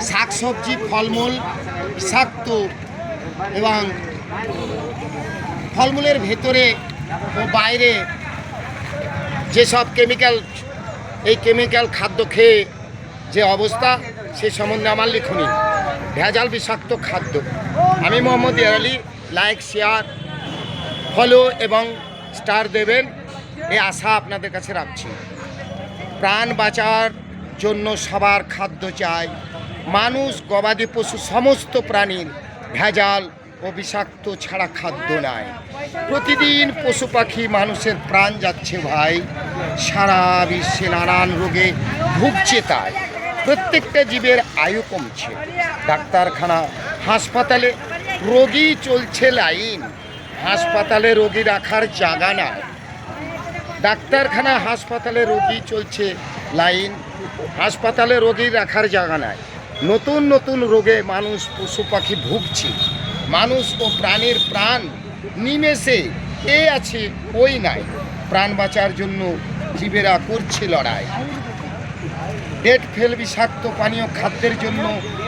শাকসবজি ফলমূল বিষাক্ত এবং ফলমূলের ভেতরে ও বাইরে যেসব কেমিক্যাল খাদ্য খেয়ে যে অবস্থা সে সম্বন্ধে আমার লিখনি। ভেজাল বিষাক্ত খাদ্য। আমি মোহাম্মদ ইয়ার আলী। লাইক, শেয়ার, ফলো এবং স্টার দেবেন এই আশা আপনাদের কাছে রাখছি। প্রাণ বাঁচার জন্য সবার খাদ্য চাই। মানুষ, গবাদি পশু সমস্ত প্রাণীর ভেজাল ও বিষাক্ত ছাড়া খাদ্য নাই। প্রতিদিন পশু পাখি মানুষের প্রাণ যাচ্ছে ভাই। সারা বিশ্বে নানান রোগে ভুগছে তাই। প্রত্যেকটা জীবের আয়ু কমছে। ডাক্তারখানা, হাসপাতালে রোগী চলছে লাইন। হাসপাতালে রোগী রাখার জায়গা নাই। ডাক্তারখানা, হাসপাতালে রোগী চলছে লাইন। হাসপাতালে রোগী রাখার জায়গা নাই। নতুন নতুন রোগে মানুষ, পশু পাখি ভুগছে। মানুষ ও প্রাণীর প্রাণ নিমেষে এ আছে ওই নাই। প্রাণ বাঁচার জন্য জীবেরা করছে লড়াই। ডেট ফেল বিষাক্ত পানীয় খাদ্যের জন্য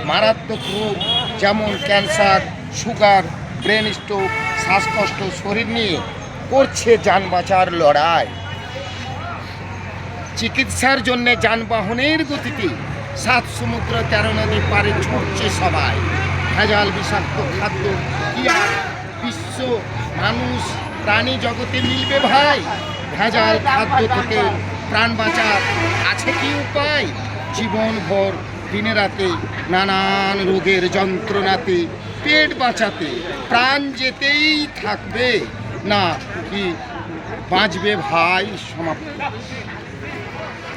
মারাত্মক রোগ যেমন ক্যান্সার, সুগার, ব্রেন স্ট্রোক, শ্বাসকষ্ট, শরীর নিয়ে করছে যান বাঁচার লড়াই। চিকিৎসার জন্য যানবাহনের গতিতে 7 সমুদ্র 13 নদী পারে ছুটছে সবাই। ভেজাল বিষাক্ত খাদ্য কি আর বিশ্ব মানুষ প্রাণী জগতে মিলবে ভাই? ভেজাল খাদ্য থেকে প্রাণ বাঁচার আছে কি উপায়? জীবনভর দিনে রাতে নানান রোগের যন্ত্রণাতে পেট বাঁচাতে প্রাণ যেতেই থাকবে না কি বাঁচবে ভাই? সমাপ্ত।